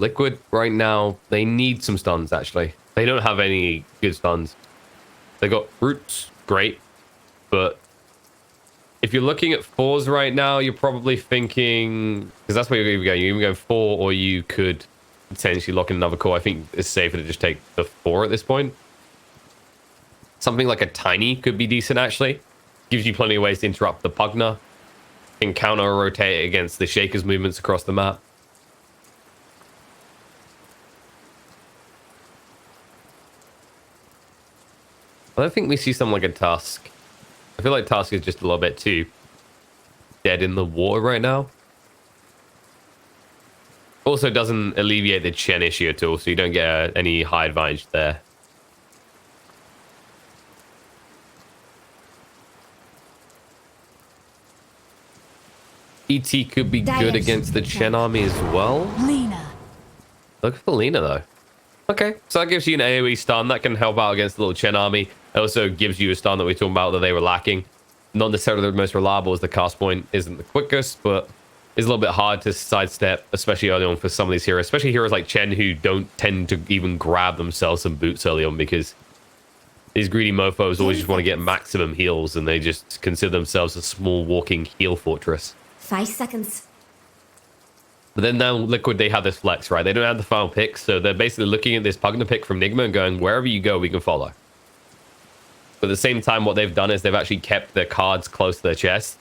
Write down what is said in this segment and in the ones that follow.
Liquid right now, they need some stuns, actually. They don't have any good stuns. They got Roots, great. But if you're looking at 4s right now, you're probably thinking... Because that's where you're going. You're either going 4 or you could potentially lock in another core. I think it's safer to just take the 4 at this point. Something like a Tiny could be decent, actually. Gives you plenty of ways to interrupt the Pugner. Can counter-rotate against the Shaker's movements across the map. I don't think we see something like a Tusk. I feel like Tusk is just a little bit too dead in the water right now. Also doesn't alleviate the Chen issue at all, so you don't get any high advantage there. ET could be good against the Chen army as well. Lina. Look for Lina though. Okay, so that gives you an AoE stun that can help out against the little Chen army. It also gives you a stun that we talked about that they were lacking. Not necessarily the most reliable, as the cast point isn't the quickest, but is a little bit hard to sidestep, especially early on for some of these heroes, especially heroes like Chen who don't tend to even grab themselves some boots early on, because these greedy mofos always just want to get maximum heals and they just consider themselves a small walking heal fortress. 5 seconds. But then now Liquid, they have this flex, right? They don't have the final pick, so they're basically looking at this Pugner pick from Nigma and going, wherever you go, we can follow. But at the same time, what they've done is they've actually kept their cards close to their chest.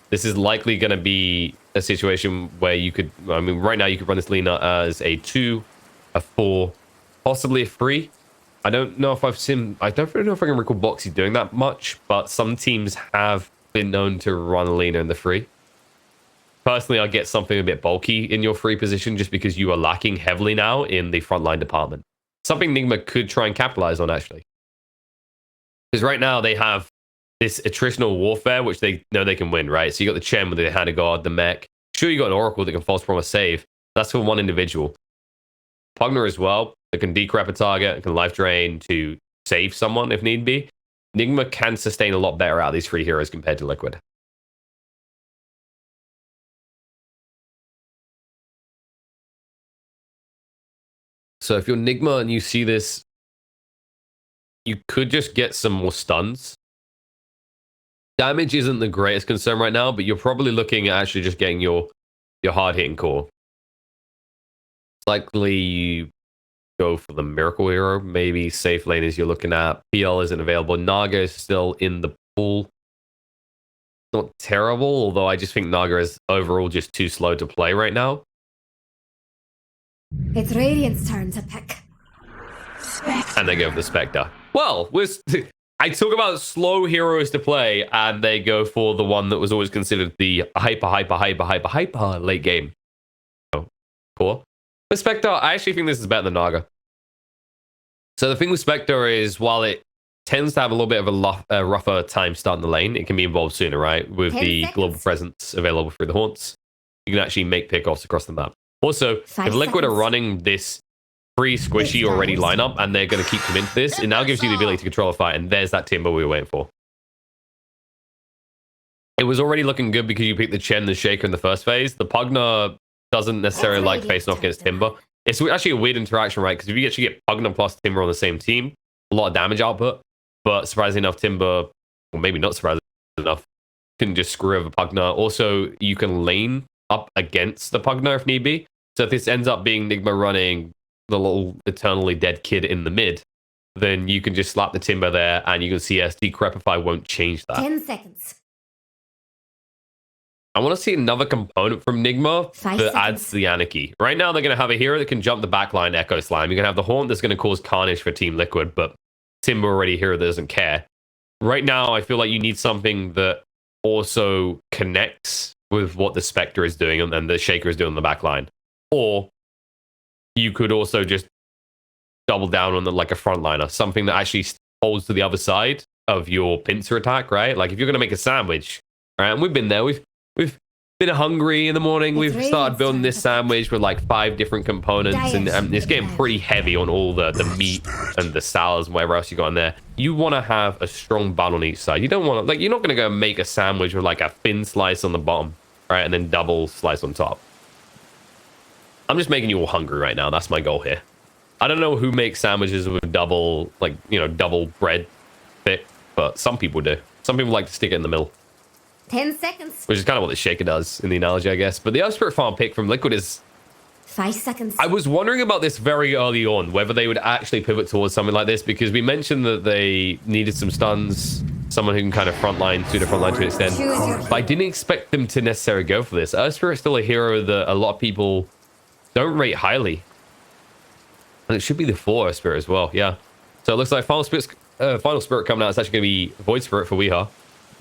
This is likely going to be a situation where you could, I mean, right now you could run this Lina as a 2, a 4, possibly a 3. I don't know if I've seen, I don't know if I can recall Boxy doing that much, but some teams have been known to run Lina in the 3. Personally, I get something a bit bulky in your 3 position just because you are lacking heavily now in the frontline department. Something Nigma could try and capitalize on, actually. Because right now they have this attritional warfare, which they know they can win, right? So you got the Chen with the Hand of God, the mech. Sure, you got an Oracle that can false promise save. That's for one individual. Pugner as well, that can decrep a target, can life drain to save someone if need be. Nigma can sustain a lot better out of these 3 heroes compared to Liquid. So if you're Nigma and you see this, you could just get some more stuns. Damage isn't the greatest concern right now, but you're probably looking at actually just getting your hard-hitting core. Likely you go for the Miracle Hero. Maybe safe lane is you're looking at. PL isn't available. Naga is still in the pool. Not terrible, although I just think Naga is overall just too slow to play right now. It's Radiant's turn to pick. And they go for the Spectre. Well, I talk about slow heroes to play, and they go for the one that was always considered the hyper late game. Oh, cool. With Spectre, I actually think this is better than Naga. So the thing with Spectre is, while it tends to have a little bit of a rougher time starting the lane, it can be involved sooner, right? With the global presence available through the haunts, you can actually make pickoffs across the map. Also, if Liquid are running this free squishy already lineup and they're going to keep committing to this, it now gives you the ability to control a fight, and there's that Timber we were waiting for. It was already looking good because you picked the Chen and the Shaker in the first phase. The Pugner doesn't necessarily like facing off against Timber. It's actually a weird interaction, right? Because if you actually get Pugner plus Timber on the same team, a lot of damage output, but surprisingly enough, Timber, or maybe not surprisingly enough, can just screw over Pugner. Also, you can lane up against the Pugner if need be. So if this ends up being Nigma running the little eternally dead kid in the mid, then you can just slap the Timber there and you can see Decrepify won't change that. 10 seconds. I want to see another component from Nigma that adds to the anarchy. Right now, they're going to have a hero that can jump the backline Echo Slime. You're going to have the Haunt that's going to cause carnage for Team Liquid, but Timber already a hero that doesn't care. Right now, I feel like you need something that also connects with what the Spectre is doing and the Shaker is doing on the backline. Or you could also just double down on like a frontliner, something that actually holds to the other side of your pincer attack, right? Like if you're going to make a sandwich, right? And we've been there. We've been hungry in the morning. We've started building this sandwich with like 5 different components, and it's getting pretty heavy on all the meat and the salads and whatever else you got in there. You want to have a strong bun on each side. You don't want to, like, you're not going to go make a sandwich with like a thin slice on the bottom, right? And then double slice on top. I'm just making you all hungry right now. That's my goal here. I don't know who makes sandwiches with double, like, you know, double bread thick, but some people do. Some people like to stick it in the middle. 10 seconds. Which is kind of what the shaker does in the analogy, I guess. But the Earth Spirit Farm pick from Liquid is... 5 seconds. I was wondering about this very early on, whether they would actually pivot towards something like this, because we mentioned that they needed some stuns, someone who can kind of frontline, pseudo frontline to an extent. But I didn't expect them to necessarily go for this. Earth Spirit's still a hero that a lot of people don't rate highly. And it should be the 4 Earth Spirit as well, yeah. So it looks like Final Spirit coming out. It's actually going to be Void Spirit for Weeha.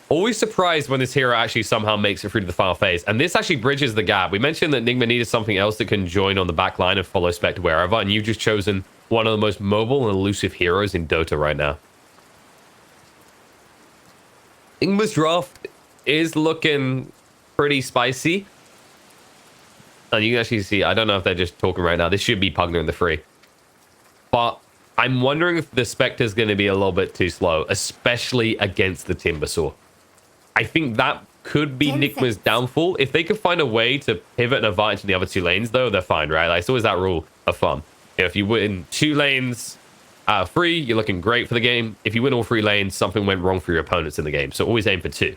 Always surprised when this hero actually somehow makes it through to the final phase. And this actually bridges the gap. We mentioned that Nigma needed something else that can join on the back line and follow Spectre wherever. And you've just chosen one of the most mobile and elusive heroes in Dota right now. Nigma's draft is looking pretty spicy. And you can actually see, I don't know if they're just talking right now. This should be Pugner in the free. But I'm wondering if the Spectre's going to be a little bit too slow, especially against the Timbersaw. I think that could be Nigma's downfall. If they could find a way to pivot and advantage in the other 2 lanes, though, they're fine, right? Like, it's always that rule of thumb. You know, if you win 2 lanes out of 3, you're looking great for the game. If you win all 3 lanes, something went wrong for your opponents in the game. So always aim for 2.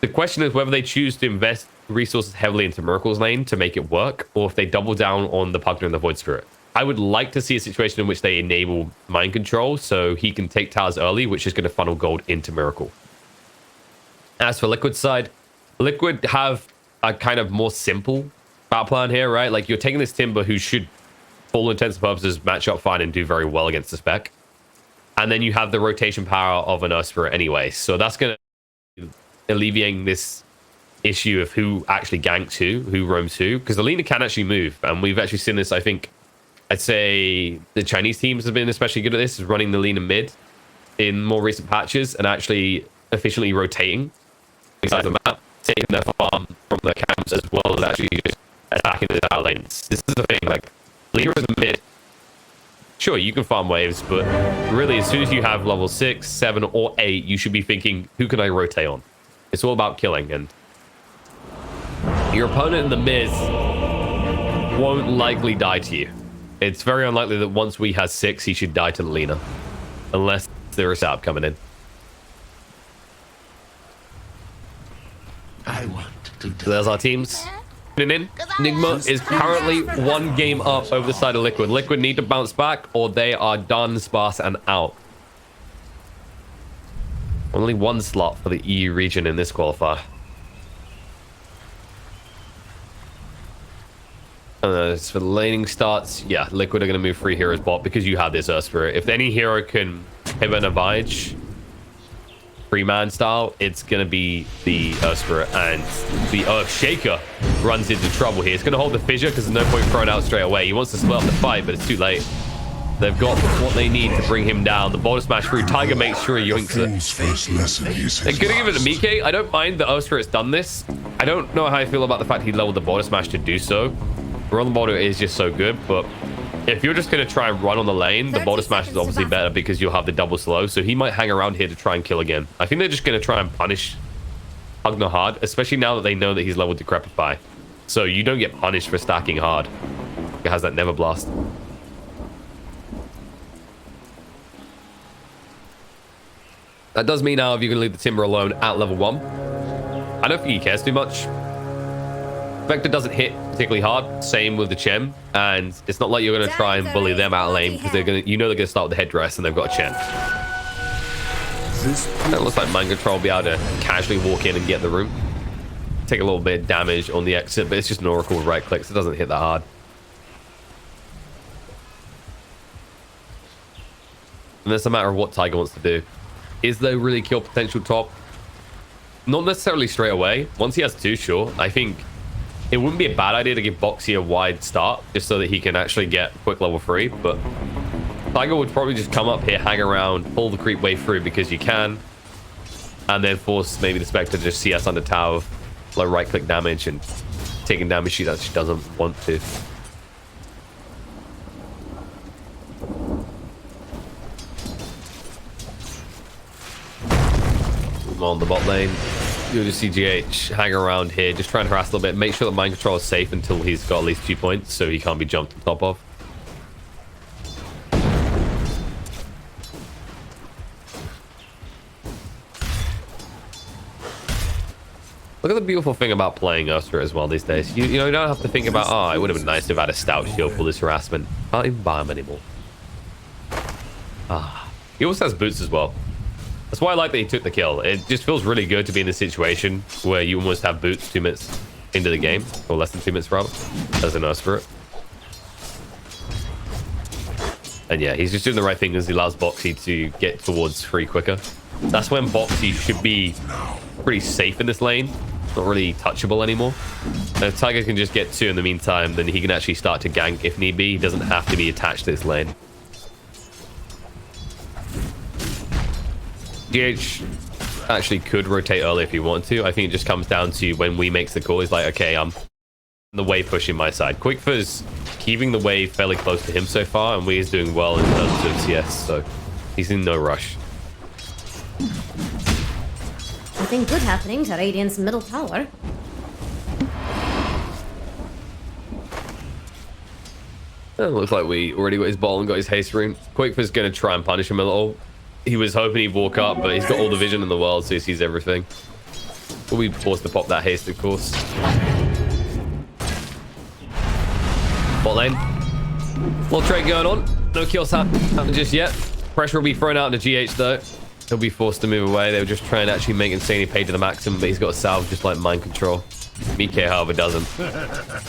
The question is whether they choose to invest resources heavily into Miracle's lane to make it work, or if they double down on the Pugner and the Void Spirit. I would like to see a situation in which they enable mind control so he can take towers early, which is going to funnel gold into Miracle. As for Liquid's side, Liquid have a kind of more simple battle plan here, right? Like, you're taking this Timber who should, for all intents and purposes, match up fine and do very well against the spec. And then you have the rotation power of an Earth Spirit anyway. So that's going to alleviating this issue of who actually ganks who roams who. Because the Lina can actually move. And we've actually seen this, I think, I'd say the Chinese teams have been especially good at this, is running the Lina mid in more recent patches and actually efficiently rotating inside the map, taking their farm from their camps as well as actually just attacking the tower lanes. This is the thing, like, Lina is a mid. Sure, you can farm waves, but really as soon as you have level 6, 7, or 8, you should be thinking, who can I rotate on? It's all about killing, and your opponent in the mid won't likely die to you. It's very unlikely that once we has 6, he should die to the Lina. Unless there is setup coming in. I want to So there's our teams. In. Nigma is currently 1 game up over the side of Liquid. Liquid need to bounce back or they are done, sparse, and out. Only 1 slot for the EU region in this qualifier. As for the laning starts, yeah, Liquid are going to move 3 heroes bot because you have this Earth Spirit. If any hero can pivot and Avage, 3-man style, it's going to be the Earth Spirit, and the Earth Shaker runs into trouble here. It's going to hold the fissure because there's no point throwing out straight away. He wants to split up the fight, but it's too late. They've got what they need to bring him down. The bottom smash through. Tiger makes sure he yoinks it. They're going to give it to Mike. I don't mind that Earth Spirit's done this. I don't know how I feel about the fact he leveled the bottom smash to do so. Run the border is just so good, but if you're just going to try and run on the lane, the border smash is obviously better because you'll have the double slow, so he might hang around here to try and kill again. I think they're just going to try and punish Pugner hard, especially now that they know that he's leveled Decrepify. So you don't get punished for stacking hard. It has that Never Blast. That does mean now if you're going to leave the Timber alone at level 1, I don't think he cares too much. Vector doesn't hit particularly hard, same with the Chem, and it's not like you're going to try and bully them out of lane because they're going to, you know, they're going to start with the headdress and they've got a Chem. It looks like Mind Control will be able to casually walk in and get the room. Take a little bit of damage on the exit, but it's just an Oracle with right clicks. It doesn't hit that hard. And it's a matter of what Tiger wants to do. Is there really kill potential top? Not necessarily straight away. Once he has 2, sure. I think it wouldn't be a bad idea to give Boxy a wide start just so that he can actually get quick level 3, but Tiger would probably just come up here, hang around, pull the creep wave through because you can, and then force maybe the Spectre to just CS under tower, low right click damage and taking damage she actually doesn't want to. On the bot lane. You'll just see GH hang around here, just trying to harass a little bit. Make sure that mind control is safe until he's got at least 2 points, so he can't be jumped on top of. Look at the beautiful thing about playing Ursa as well these days. You know, you don't have to think about, oh, it would have been nice to have had a stout shield for this harassment. Can't even buy him anymore. He also has boots as well. That's why I like that he took the kill. It just feels really good to be in this situation where you almost have boots 2 minutes into the game, or less than 2 minutes rather, as a nurse for it. And yeah, he's just doing the right thing as he allows Boxy to get towards free quicker. That's when Boxy should be pretty safe in this lane. Not really touchable anymore. And if Tiger can just get 2 in the meantime, then he can actually start to gank if need be. He doesn't have to be attached to this lane. GH actually could rotate early if he wanted to. I think it just comes down to when we makes the call. He's like, okay, I'm the wave pushing my side. Quickfir's keeping the wave fairly close to him so far, and we is doing well in terms of CS, so he's in no rush. Nothing good happening to Radiant's middle tower. It looks like we already got his ball and got his haste rune. Quickfir's going to try and punish him a little. He was hoping he'd walk up, but he's got all the vision in the world, so he sees everything. We'll be forced to pop that haste, of course. Bot lane. Little trade going on. No kills happen just yet. Pressure will be thrown out into GH, though. He'll be forced to move away. They were just trying to actually make Insanely pay to the maximum, but he's got a salve just like mind control. BK, however, doesn't.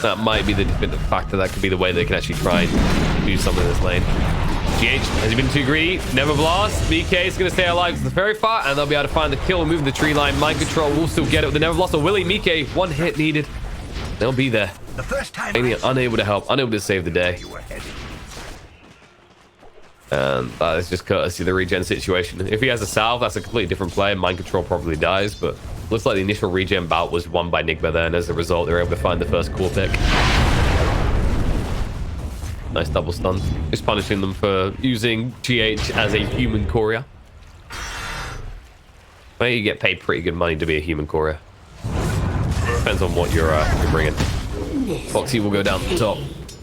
That might be the definitive factor. That could be the way they can actually try and do something in this lane. GH, has he been too greedy? Never blast. BK is going to stay alive to the very far, and they'll be able to find the kill and move the tree line. Mind control will still get it with the never blast. Or Willie, Mike, 1 hit needed. They'll be there. The first time Unable to help, unable to save the day. And that is just courtesy of the regen situation. If he has a salve, that's a completely different play. Mind control probably dies, but looks like the initial regen bout was won by Nigma there, and as a result, they're able to find the first core pick. Nice double stun. Just punishing them for using GH as a human courier. Well, you get paid pretty good money to be a human courier. Depends on what you're bringing. Boxy will go down the top.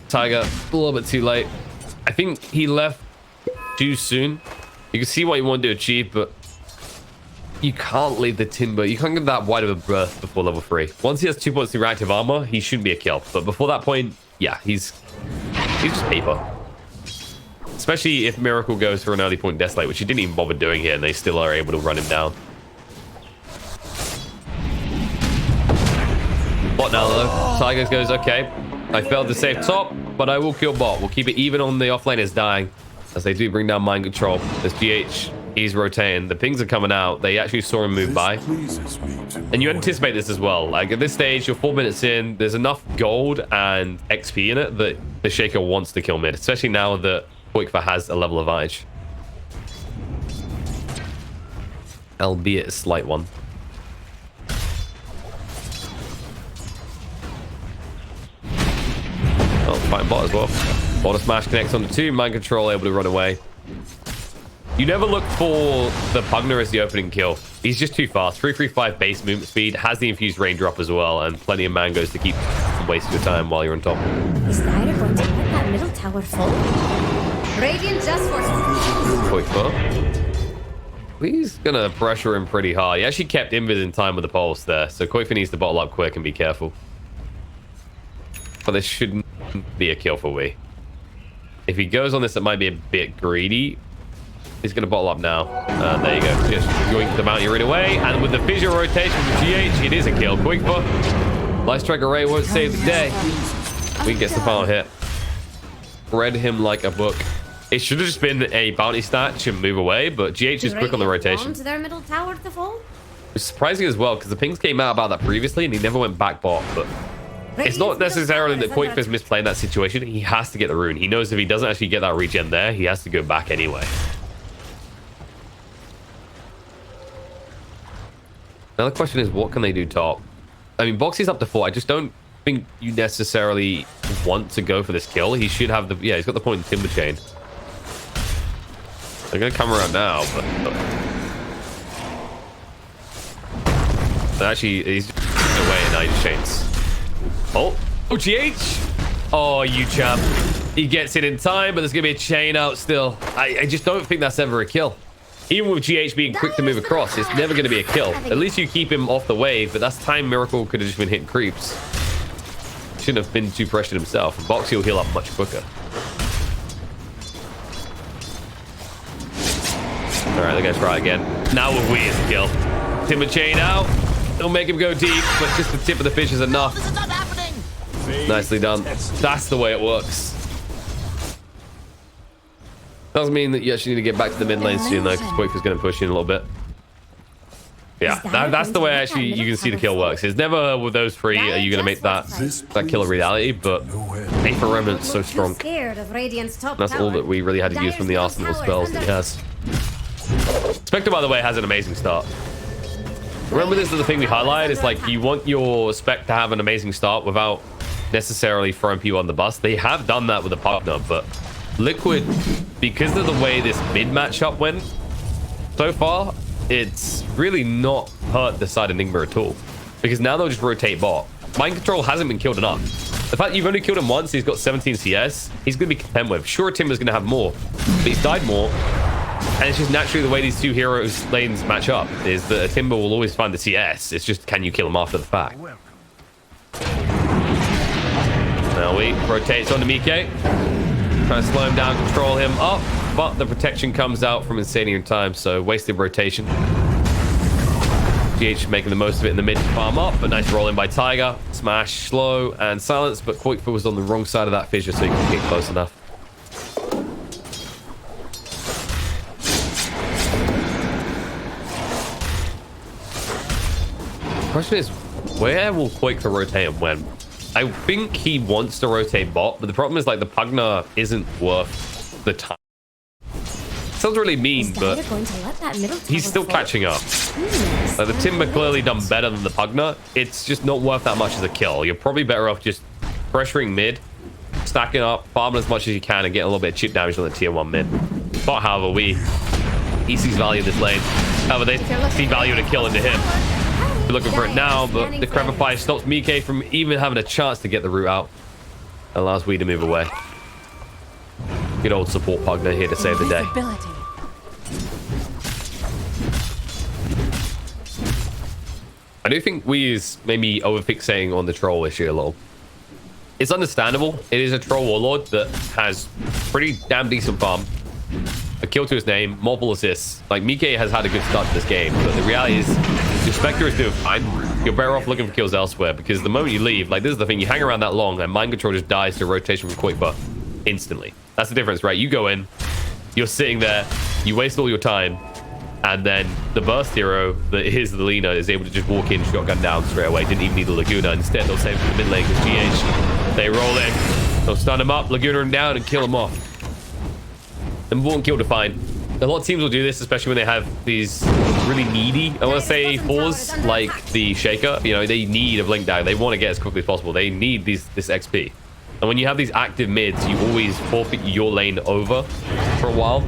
Tiger, a little bit too late. I think he left too soon. You can see what you want to achieve, but you can't leave the timber. You can't get that wide of a berth before level 3. Once he has 2 points of reactive armor, he shouldn't be a kill. But before that point, yeah, he's just paper. Especially if Miracle goes for an early point Desolate, which he didn't even bother doing here, and they still are able to run him down. Bot now, though. Tigers goes, okay, I failed to save top, but I will kill bot. We'll keep it even on the offlane is dying, as they do bring down mind control. As GH, he's rotating. The pings are coming out. They actually saw him move by. And you anticipate this as well. Like, at this stage, you're 4 minutes in. There's enough gold and XP in it that the Shaker wants to kill mid, especially now that Qualifier has a level advantage. Albeit a slight one. Oh, fighting bot as well. Bot smash connects onto 2. Mind control able to run away. You never look for the Pugner as the opening kill. He's just too fast. 335 base movement speed, has the infused rain drop as well, and plenty of mangoes to keep from wasting your time while you're on top. Is Lyra going to hit that middle tower full? Radiant just forced. Quick foot. He's gonna pressure him pretty hard. He actually kept Invis in time with the pulse there, so Quickfire needs to bottle up quick and be careful. But this shouldn't be a kill for Wii. If he goes on this, it might be a bit greedy. He's going to bottle up now. There you go. Just yoink the bounty right away. And with the visual rotation from GH, it is a kill. Quick foot. Light Strike Array won't save the day. We gets the final hit. Read him like a book. It should have just been a bounty stat and move away, but GH is quick on the rotation. To their middle tower to fall? It's surprising as well, because the pings came out about that previously, and he never went back bot, but it's not necessarily that Quickfir's misplaying that situation. He has to get the rune. He knows if he doesn't actually get that regen there, he has to go back anyway. Now the question is, what can they do top? I mean, Boxy's up to 4. I just don't think you necessarily want to go for this kill. He should have the... Yeah, he's got the point in Timber Chain. They're going to come around now, but Actually, he's away and now he just chains. Oh, GH. Oh, you champ. He gets it in time, but there's going to be a chain out still. I just don't think that's ever a kill. Even with GH being quick to move across, it's never going to be a kill. At least you keep him off the wave, but that's time Miracle could have just been hitting creeps. Shouldn't have been too pressured himself. Boxy will heal up much quicker. All right, they're going to try again. Now with Wee is a kill. Timber chain out. It'll make him go deep, but just the tip of the fish is enough. Nicely done. That's the way it works. Doesn't mean that you actually need to get back to the mid lane soon, though, because Quick is going to push in a little bit. Yeah, that's the way actually you can see the kill works. It's never with those three are you going to make that kill a reality, but A for Remnant's so strong. That's all that we really had to use from the arsenal spells that he has. Spectre, by the way, has an amazing start. Remember, this is the thing we highlight. It's like you want your spec to have an amazing start without necessarily throwing people on the bus. They have done that with the partner, but Liquid, because of the way this mid matchup went so far, it's really not hurt the side of Nigma at all. Because now they'll just rotate bot. Mind Control hasn't been killed enough. The fact you've only killed him once, he's got 17 CS, he's going to be content with. Sure, Timber's going to have more, but he's died more. And it's just naturally the way these two heroes lanes match up, is that a Timber will always find the CS. It's just, can you kill him after the fact? Now we rotates onto Mike. Trying to slow him down, control him up, but the protection comes out from Insania in time, so wasted rotation. GH making the most of it in the mid to farm up, but nice roll in by Tiger. Smash, slow, and silence, but Quakefoot was on the wrong side of that fissure, so he couldn't get close enough. Question is, where will Quakefoot rotate and when? I think he wants to rotate bot, but the problem is like the Pugna isn't worth the time. Sounds really mean, but he's still catching up. Like the Timber clearly done better than the Pugna. It's just not worth that much as a kill. You're probably better off just pressuring mid, stacking up, farming as much as you can, and getting a little bit of chip damage on the tier 1 mid. But however, he sees value in this lane. However, they see value in a kill into him. We're looking for it now, but the Qualifier stops Mike from even having a chance to get the route out. Allows Wee to move away. Good old support Pugna here to save the day. I do think Wee is maybe overfixating on the troll issue a little. It's understandable. It is a troll warlord that has pretty damn decent farm. A kill to his name, multiple assists. Like, Mike has had a good start to this game, but the reality is, your Spectre is doing fine. You're better off looking for kills elsewhere, because the moment you leave, like, this is the thing, you hang around that long, and Mind Control just dies to rotation from Quickbutt instantly. That's the difference, right? You go in, you're sitting there, you waste all your time, and then the burst hero that is the Lina is able to just walk in, shotgun down straight away. Didn't even need the Laguna. Instead, they'll save for the mid lane because GH, they roll in, they'll stun him up, Laguna him down, and kill him off. Important kill to find. A lot of teams will do this, especially when they have these really needy, I want to say, fours like the Shaker. You know, they need a blink dagger. They want to get as quickly as possible. They need this XP. And when you have these active mids, you always forfeit your lane over for a while.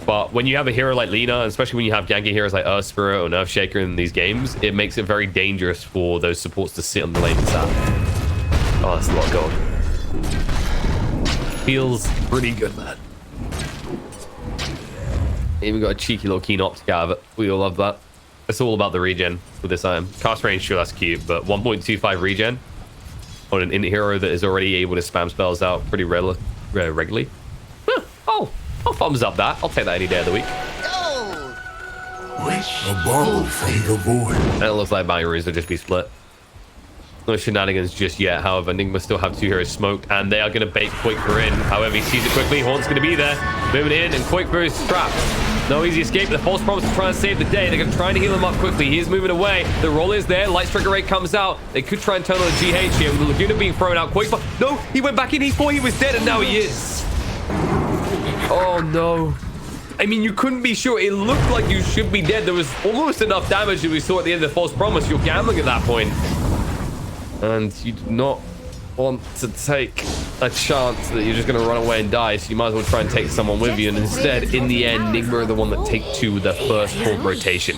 But when you have a hero like Lina, especially when you have ganky heroes like Earth Spirit or Nerf Shaker in these games, it makes it very dangerous for those supports to sit on the lane and sap. Oh, that's a lot going. Feels pretty good, man. Even got a cheeky little keen optic out of it. We all love that. It's all about the regen with this item. Cast range, sure, that's cute, but 1.25 regen on an int hero that is already able to spam spells out pretty regularly. Huh. Oh, I'll thumbs up that. I'll take that any day of the week. Wish a ball from the void. And it looks like Bangaroos will just be split. No shenanigans just yet. However, Nigma still have two heroes smoked, and they are going to bait Quakefoot in. However, he sees it quickly. Haunt's going to be there. Moving in, and Quakefoot is trapped. No easy escape. The false promise to try and save the day. They're going to try and heal him up quickly. He is moving away. The roll is there. Light Trigger Rate comes out. They could try and turn on the GH here. With the Laguna being thrown out. Quakefoot. No, he went back in. He thought he was dead, and now he is. Oh, no. I mean, you couldn't be sure. It looked like you should be dead. There was almost enough damage that we saw at the end of the false promise. You're gambling at that point. And you do not want to take a chance that you're just going to run away and die, so you might as well try and take someone with you. And instead, in the end, Nigma are the one that take to the first full rotation.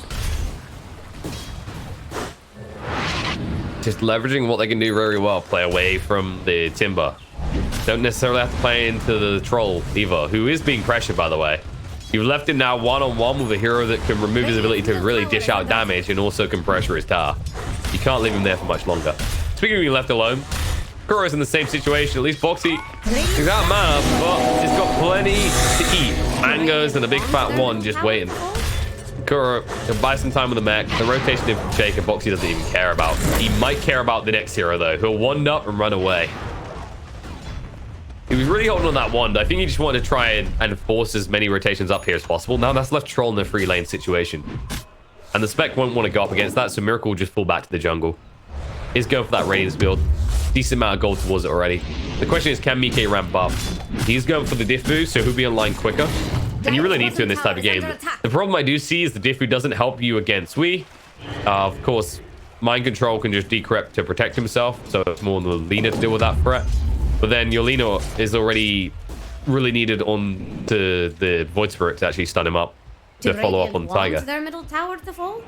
just leveraging what they can do very well. Play away from the Timber. Don't necessarily have to play into the Troll either, who is being pressured, by the way. You've left him now one-on-one with a hero that can remove his ability to really dish out damage and also can pressure his tower. You can't leave him there for much longer. Speaking of being left alone, Kuro's in the same situation. At least Boxy, he's out of mana, but he's got plenty to eat. Mangoes and a big fat one just waiting. Kuro can buy some time with the mech. The rotation in from Shaker, Boxy doesn't even care about. He might care about the next hero, though. He'll wand up and run away. He was really holding on that wand. I think he just wanted to try and force as many rotations up here as possible. Now that's left Troll in a free lane situation. And the spec won't want to go up against that, so Miracle will just fall back to the jungle. He's going for that Radiance build. Decent amount of gold towards it already. The question is, can Mike ramp up? He's going for the diff boost, so he'll be online quicker. And you really need to in this type of game. The problem I do see is the diff boost doesn't help you against Sui. Of course, Mind Control can just decrypt to protect himself, so it's more on the Lina to deal with that threat. But then your Lina is already really needed on to the Void Spirit to actually stun him up to follow up on Tiger. Their middle tower to fall?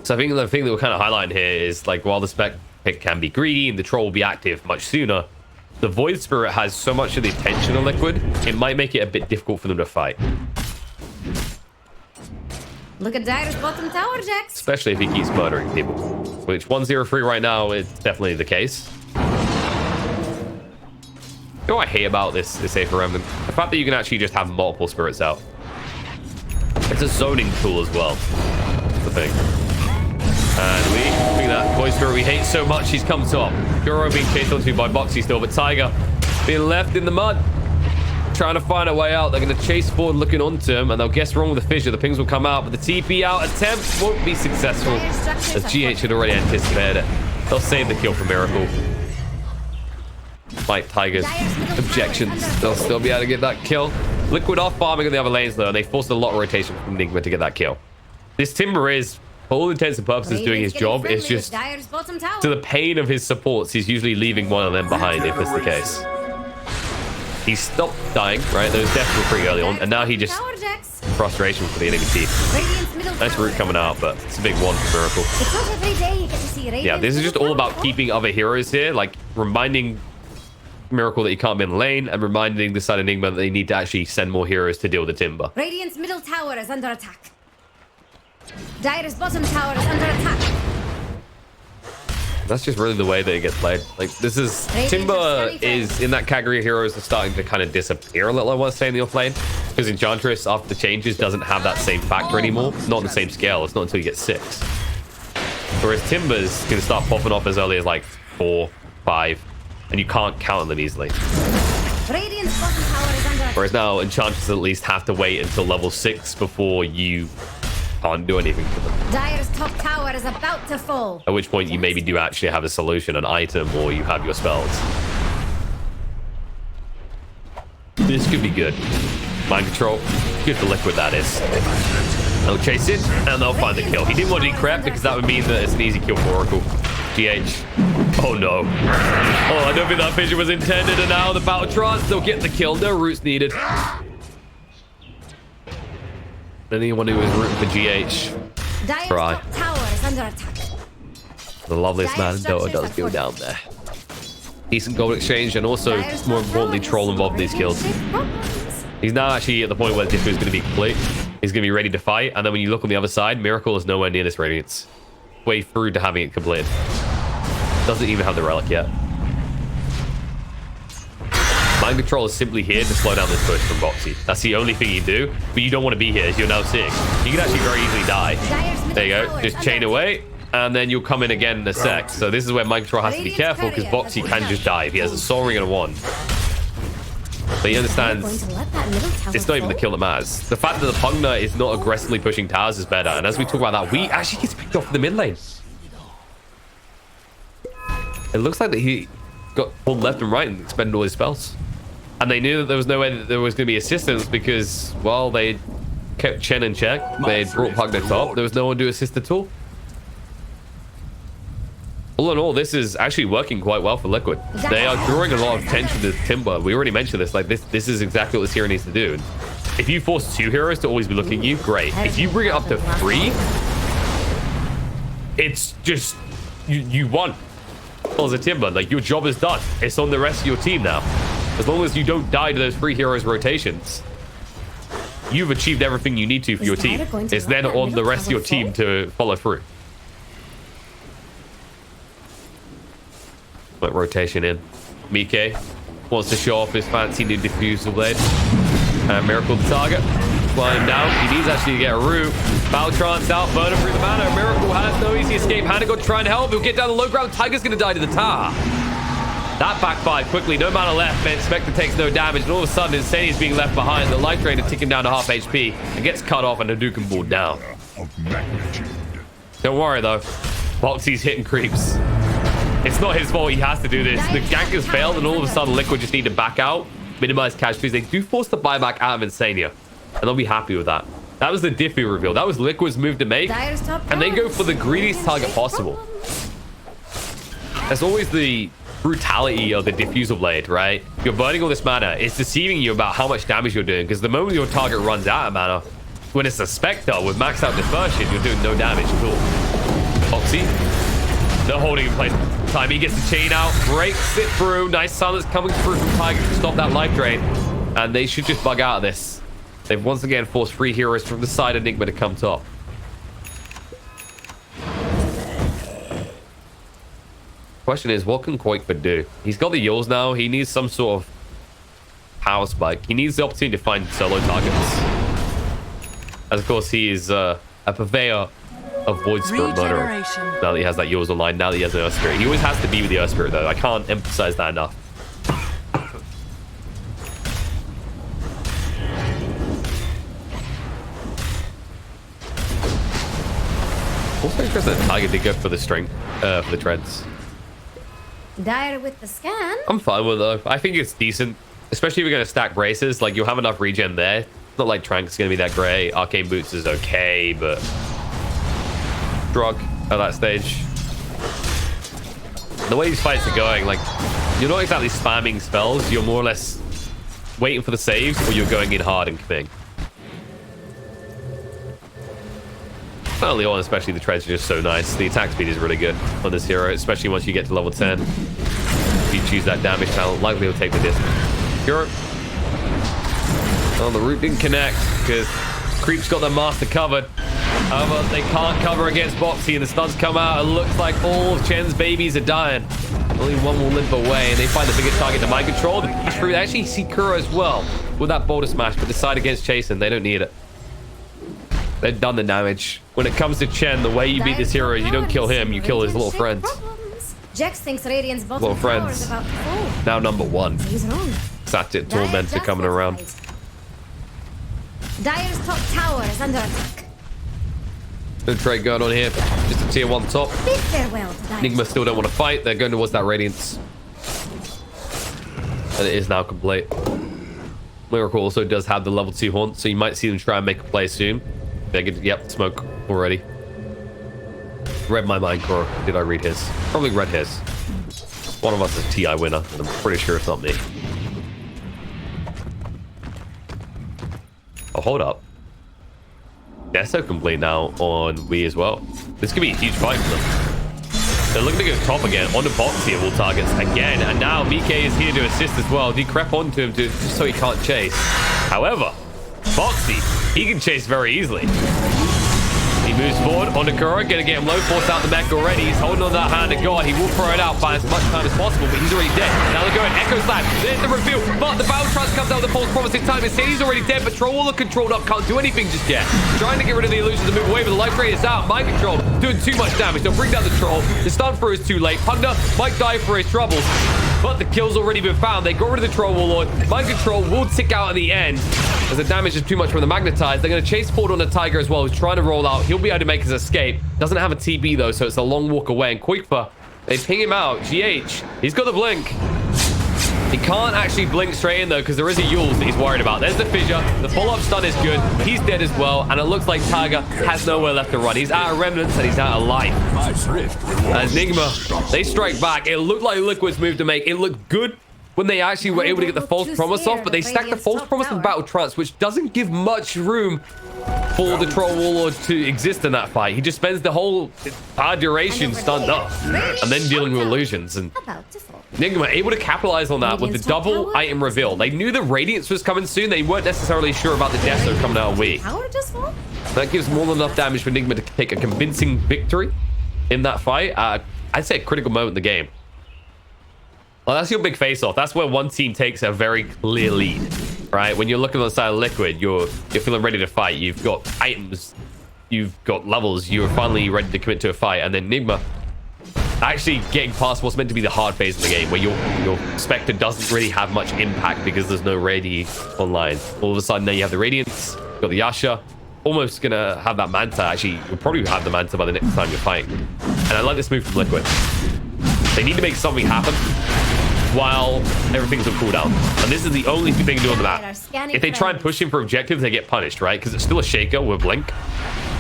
So I think the thing that we're kind of highlighting here is, like, while the spec pick can be greedy and the Troll will be active much sooner, the Void Spirit has so much of the attention on Liquid, it might make it a bit difficult for them to fight. Look at Dire's bottom tower, Jax. Especially if he keeps murdering people. Which 1-0-3 right now is definitely the case. You know what I hate about this Safer Remnant? The fact that you can actually just have multiple spirits out. It's a zoning tool as well. That's the thing. And we think that Void Spirit we hate so much, he's come top. Kuro being chased onto by Boxy still, but Tiger being left in the mud. Trying to find a way out. They're going to chase forward looking onto him, and they'll guess wrong with the fissure. The pings will come out, but the TP out attempt won't be successful, as GH had already anticipated it. They'll save the kill for Miracle. Despite Tiger's objections, they'll still be able to get that kill. Liquid off farming on the other lanes, though, and they forced a lot of rotation from Nigma to get that kill. This Timber is, for all intents and purposes, doing his job. It's just, to the pain of his supports, he's usually leaving one of them behind, if that's the case. He stopped dying, right? Those deaths were pretty early on, and now he just frustration for the enemy team. Nice root coming out, but it's a big one for Miracle. Yeah, this is just all about keeping other heroes here, like reminding Miracle that he can't be in the lane, and reminding the side of Nigma that they need to actually send more heroes to deal with the Timber. Radiant's middle tower is under attack. Dire's bottom tower is under attack. That's just really the way that it gets played. Like, this is... Timber is in that category of heroes that's starting to kind of disappear a little, I want to say, in the offlane. Because Enchantress, after the changes, doesn't have that same factor anymore. Not on the same scale. It's not until you get 6. Whereas Timbers can start popping off as early as, like, 4, 5. And you can't count on them easily. Whereas now, Enchantress at least have to wait until level 6 before you can't do anything to them. Dire's top tower is about to fall. At which point you maybe do actually have a solution, an item, or you have your spells. This could be good. Mind Control, good for Liquid, that is. They'll chase it, and they'll find the kill. He didn't want to decrypt because that would mean that it's an easy kill for Oracle. GH. Oh no. Oh, I don't think that vision was intended, and now the Battle Trance, they'll get the kill. No roots needed. Anyone who is rooting for GH, try. The loveliest man in Dota does go down there. Decent gold exchange, and also, more importantly, Troll involved in these kills. He's now actually at the point where the Diffu is going to be complete. He's going to be ready to fight, and then when you look on the other side, Miracle is nowhere near this Radiance. Way through to having it completed. Doesn't even have the relic yet. Mind Control is simply here to slow down this push from Boxy. That's the only thing you do, but you don't want to be here, as you're now seeing. You can actually very easily die. There you go. Just chain away, and then you'll come in again in a sec. So this is where Mind Control has to be careful, because Boxy can just die if he has a Soul Ring and a Wand. But he understands it's not even the kill that matters. The fact that the Pugna is not aggressively pushing towers is better. And as we talk about that, we actually gets picked off in the mid lane. It looks like that he got pulled left and right and expended all his spells. And they knew that there was no way that there was going to be assistance because, well, they kept Chen in check. They had brought Pugna top. There was no one to assist at all. All in all, this is actually working quite well for Liquid. They are drawing a lot of attention to Timber. We already mentioned this. Like, this is exactly what this hero needs to do. If you force 2 heroes to always be looking at you, great. If you bring it up to 3, it's just you won. As a Timber, like your job is done. It's on the rest of your team now. As long as you don't die to those free heroes rotations, you've achieved everything you need to for your team. It's then on the rest of your team to follow through. Let rotation in. Mike wants to show off his fancy new diffusal blade. And Miracle the target. Flying down. He needs actually to get a root. Baltrance out. Burner through the mana. Miracle has no easy escape. Hanagot try and help. He'll get down the low ground. Tiger's going to die to the tower. That backfired quickly. No mana left. Man, Spectre takes no damage. And all of a sudden, Insane is being left behind. The life drain is ticking down to half HP. And gets cut off and Hadouken ball down. Don't worry, though. Boxy's hitting creeps. It's not his fault. He has to do this. The gank has failed. And all of a sudden, Liquid just need to back out. Minimize casualties. They do force the buyback out of Insania. And they'll be happy with that. That was the Diffie reveal. That was Liquid's move to make. And they go for the greediest target possible. There's always the brutality of the Diffusal Blade, right? You're burning all this mana. It's deceiving you about how much damage you're doing. Because the moment your target runs out of mana, when it's a Spectre with maxed out dispersion, you're doing no damage at all. Foxy. They're holding in place. Time he gets the chain out. Breaks it through. Nice silence coming through from Tiger to stop that life drain. And they should just bug out of this. They've once again forced free heroes from the side of Nigma to come top. Question is, what can Qualifier do? He's got the Yules now. He needs some sort of power spike. He needs the opportunity to find solo targets. As of course, he is a purveyor of Void Spirit Murder. Now that he has that Yules online, now that he has an Earth Spirit. He always has to be with the Earth Spirit, though. I can't emphasize that enough. Also interesting that Tiger did go for the strength, for the treads. Dire with the scan. I'm fine with it though. I think it's decent. Especially if you're going to stack braces. Like, you'll have enough regen there. It's not like Trank's going to be that great. Arcane Boots is okay, but... Drug at that stage. The way these fights are going, like, you're not exactly spamming spells. You're more or less waiting for the saves, or you're going in hard and committing. Early on, especially, the treads are just so nice. The attack speed is really good on this hero, especially once you get to level 10. If you choose that damage talent, likely he'll take the distance. Hero. Oh, the root didn't connect because Creep's got their master covered. However, they can't cover against Boxy, and the stuns come out. It looks like all of Chen's babies are dying. Only one will limp away, and they find the biggest target to mind control. The piece through. They actually see Kuro as well with that boulder smash, but decide against chasing. They don't need it. They've done the damage. When it comes to Chen, the way you beat this hero is you don't kill him, you kill his little friends. Jax thinks Radiant's bottom little friends. about to fall. Now number one. He's wrong. Satyr Tormentor coming around. Dire's top tower is under attack. No trade going on here. Just a tier 1 top. Bid farewell to Dire. Nigma still don't want to fight. They're going towards that Radiance. And it is now complete. Miracle also does have the level 2 haunt, so you might see them try and make a play soon. They're good. Yep, smoke already. Read my mind, Kuro. Did I read his? Probably read his. One of us is a TI winner, and I'm pretty sure it's not me. Oh, hold up. Deso complete now on Wii as well. This could be a huge fight for them. They're looking to go top again. On the box here, all targets again. And now Mike is here to assist as well. He crept onto him just so he can't chase. However, Boxy, he can chase very easily. He moves forward on Kuro, gonna get him low, force out the mech already. He's holding on that hand of God. He will throw it out by as much time as possible, but he's already dead. Now they're going Echo Slap. There's the reveal, but the Battle Trance comes out with the false promising time. It's he's already dead, but Troll Waller controlled up, can't do anything just yet. Trying to get rid of the illusions and move away, but the life rate is out. Mind Control doing too much damage. They'll bring down the Troll. The stun through is too late. Pugna might die for his troubles, but the kill's already been found. They got rid of the Troll Warlord. Mind Control will tick out at the end as the damage is too much from the Magnetize. They're going to chase forward on the Tiger as well, who's trying to roll out. He'll be able to make his escape. Doesn't have a TB though, so it's a long walk away. And Qualifier, they ping him out. GH, he's got the blink. He can't actually blink straight in though, because there is a Yules that he's worried about. There's the fissure. The follow-up stun is good. He's dead as well, and it looks like Tiger has nowhere left to run. He's out of remnants and he's out of life. As Nigma, they strike back. It looked like Liquid's move to make. It looked good when they actually were able to get the false promise off, but they stacked the false promise with battle trance, which doesn't give much room for the troll warlord to exist in that fight. He just spends the whole duration stunned up and then dealing with illusions. And Nigma able to capitalize on that with the double item reveal. They knew the Radiance was coming soon. They weren't necessarily sure about the Deso coming out of Wii. That gives more than enough damage for Nigma to take a convincing victory in that fight. I'd say a critical moment in the game. Well, that's your big face-off. That's where one team takes a very clear lead, right? When you're looking on the side of Liquid, you're feeling ready to fight. You've got items, you've got levels, you're finally ready to commit to a fight. And then Nigma actually getting past what's meant to be the hard phase of the game, where your Spectre doesn't really have much impact because there's no Radi online. All of a sudden, now you have the Radiance, you've got the Yasha, almost gonna have that Manta. Actually, you'll probably have the Manta by the next time you're fighting. And I like this move from Liquid. They need to make something happen while everything's on cooldown. And this is the only thing they can do on the map. If they try and push him for objectives, they get punished, right? Because it's still a Shaker with Blink.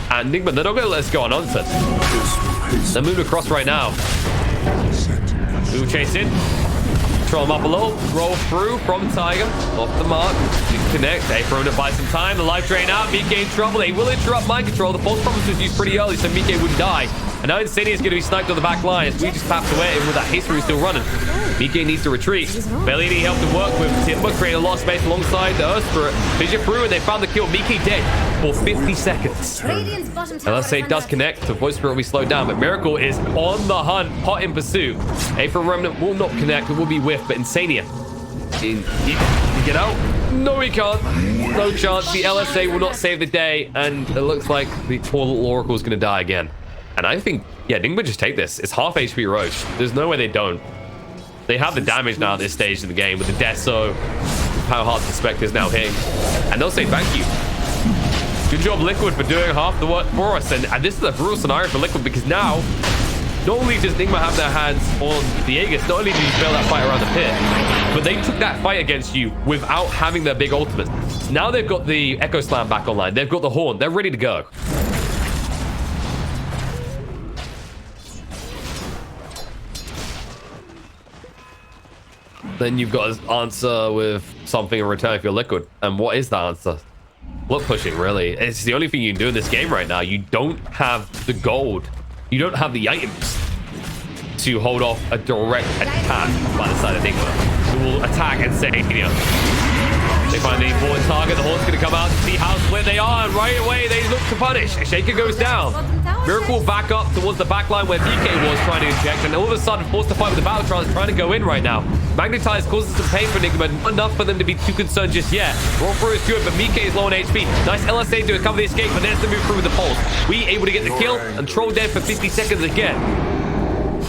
And Nigma, they're not going to let us go unanswered. They're moving across right now. We will chase in. Control him up a little. Roll through from Tiger. Off the mark. Connect. They throw it by some time. The life drain out. Mike in trouble. They will interrupt mind control. The false promise was used pretty early, so Mike wouldn't die. And now Insania is going to be sniped on the back line. We just tapped away with that history still running. Mike needs to retreat. Bellini helped him work with Timber, create a lot of space alongside the Earth Spirit. Vision through, and they found the kill. Mike dead for 50 seconds. And let's say it does connect. The Voice Spirit will be slowed down, but Miracle is on the hunt, hot in pursuit. Aether Remnant will not connect. It will be whiffed, but Insania. He get out? No, he can't. No chance. The LSA will not save the day, and it looks like the poor little Oracle is going to die again. And I think, yeah, Nigma just take this. It's half HP Roche. There's no way they don't. They have the damage now at this stage of the game with the Deso, how hard the Spectre is now hitting. And they'll say thank you. Good job, Liquid, for doing half the work for us. And this is a brutal scenario for Liquid because now, not only does Nigma have their hands on the Aegis, not only did you fail that fight around the pit, but they took that fight against you without having their big ultimate. Now they've got the Echo Slam back online. They've got the Horn. They're ready to go. Then you've got to answer with something in return if you're Liquid. And what is that answer? Look pushing, really. It's the only thing you can do in this game right now. You don't have the gold. You don't have the items to hold off a direct attack by the side of Nigma, who will attack and say, you know, they find the important target. The Horn's going to come out to see how split they are. And right away, they look to punish. Shaker goes down. Miracle back up towards the back line where DK was trying to inject. And all of a sudden, forced to fight with the Battle Trance, trying to go in right now. Magnetize causes some pain for Nigma. Not enough for them to be too concerned just yet. Roll through is good, but Mike is low on HP. Nice LSA to cover the escape, but there's the move through with the pulse. We able to get the kill, and Troll dead for 50 seconds again.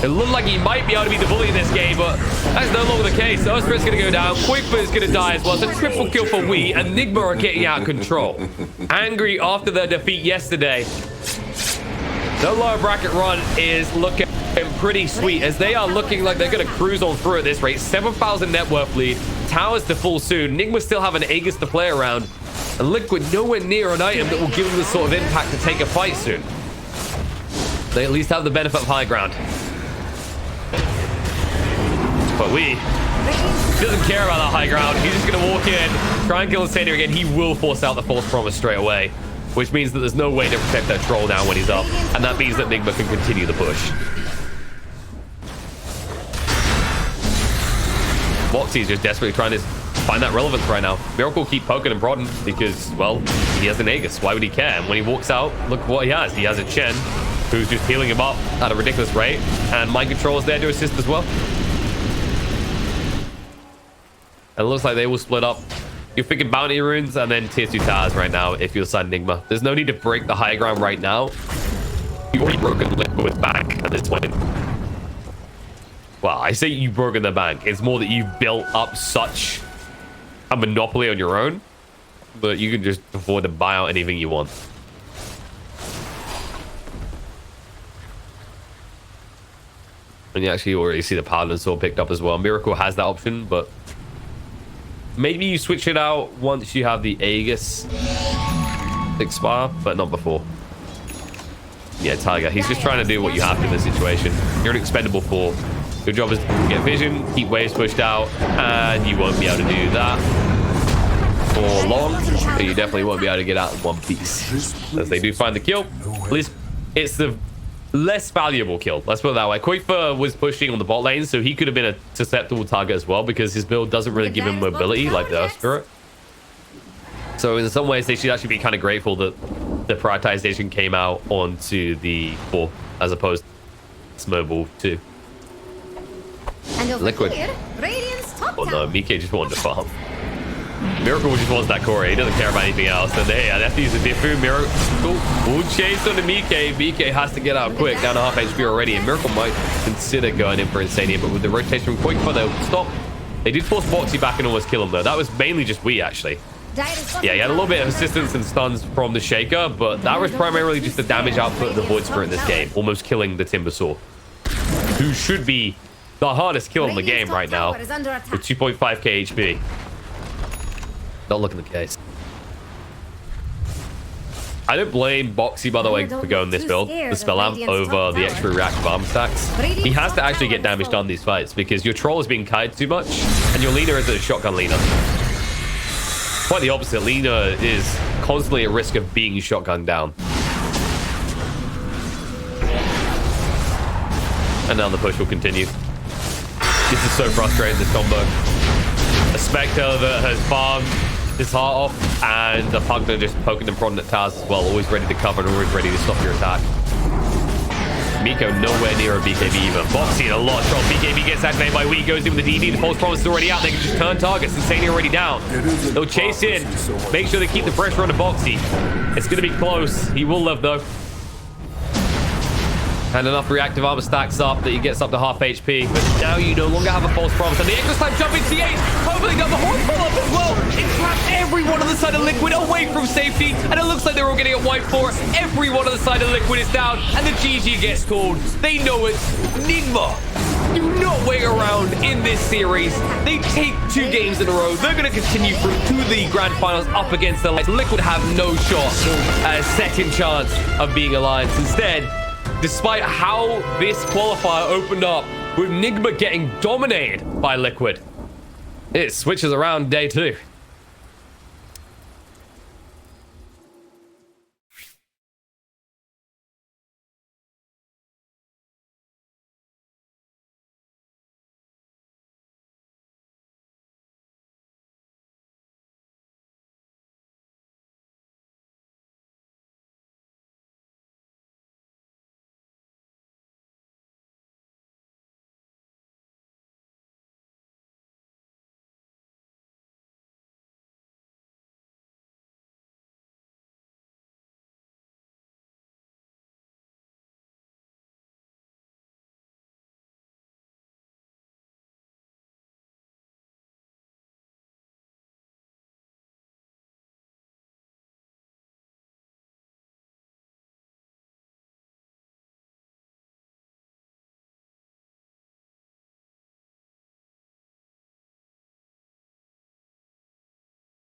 It looked like he might be able to be the bully in this game, but that's no longer the case. Earthspirit's going to go down. Quickfoot's going to die as well. It's a triple kill for Wii, and Nigma are getting out of control. Angry after their defeat yesterday. The lower bracket run is looking pretty sweet, as they are looking like they're going to cruise on through at this rate. 7,000 net worth lead. Towers to full soon. Nigma still have an Aegis to play around. And Liquid nowhere near an item that will give them the sort of impact to take a fight soon. They at least have the benefit of high ground. But he doesn't care about that high ground. He's just going to walk in, try and kill Insania again. He will force out the false promise straight away, which means that there's no way to protect that troll now when he's up. And that means that Nigma can continue the push. Moxie's just desperately trying to find that relevance right now. Miracle keep poking and prodding because, well, he has an Aegis. Why would he care? And when he walks out, look what he has. He has a Chen who's just healing him up at a ridiculous rate. And Mind Control is there to assist as well. And it looks like they will split up. You're thinking bounty runes and then tier 2 towers right now if you're side Nigma. There's no need to break the high ground right now. You've already broken Liquid back at this point. Well, I say you've broken the bank. It's more that you've built up such a monopoly on your own that you can just afford to buy out anything you want. And you actually already see the Paladin Sword picked up as well. Miracle has that option, but maybe you switch it out once you have the Aegis expire, but not before. Yeah, Tiger. He's just trying to do what you have to in this situation. You're an expendable 4. Your job is to get vision, keep waves pushed out, and you won't be able to do that for long. But you definitely won't be able to get out in one piece. As they do find the kill, at least it's the less valuable kill. Let's put it that way. Qualifier was pushing on the bot lane, so he could have been a susceptible target as well because his build doesn't really give him mobility like the Earth Spirit. So in some ways, they should actually be kind of grateful that the prioritization came out onto the 4 as opposed to mobile 2. And over Liquid. here, Radiant's top Oh no, tower. Mike just wanted to farm. Miracle just wants that core. He doesn't care about anything else. And hey, I have to use a Diffu. Miracle will chase on the Mike. Mike has to get out quick, down to half HP already. And Miracle might consider going in for Insania, but with the rotation from Qualifier, they'll stop. They did force Boxy back and almost kill him though. That was mainly just we actually. Yeah, he had a little bit of assistance and stuns from the Shaker, but that was primarily just the damage output of the Void Spirit in this game, almost killing the Timbersaw, who should be the hardest kill in the game right now with 2.5k HP. Not looking the case. I don't blame Boxy, by the way, for going this build, the Spell Amp, over the extra reactive armor stacks. He has to actually get damage done these fights because your troll is being kited too much and your Lina is a shotgun Lina. Quite the opposite. Lina is constantly at risk of being shotgunned down. And now the push will continue. This is so frustrating, this combo. A Spectre that has farmed his heart off, and the Pugner just poking them from the towers as well, always ready to cover and always ready to stop your attack. Miko nowhere near a BKB even. Boxy in a lot of trouble. BKB gets activated by Wee, goes in with the DD. The false promise is already out. They can just turn targets. Insania already down. They'll chase in. Make sure they keep the pressure on the Boxy. It's going to be close. He will live though. And enough reactive armor stacks up that he gets up to half HP. But now you no longer have a false promise. And the extra time jump into the 8. Hopefully got the horn pull up as well. It trapped everyone on the side of Liquid away from safety. And it looks like they're all getting a white for. Everyone on the side of Liquid is down. And the GG gets called. They know it. Nigma do not wait around in this series. They take 2 games in a row. They're going to continue through to the grand finals up against the Lights. Liquid have no shot at a second chance of being Alliance. Instead, despite how this qualifier opened up with Nigma getting dominated by Liquid, it switches around day 2.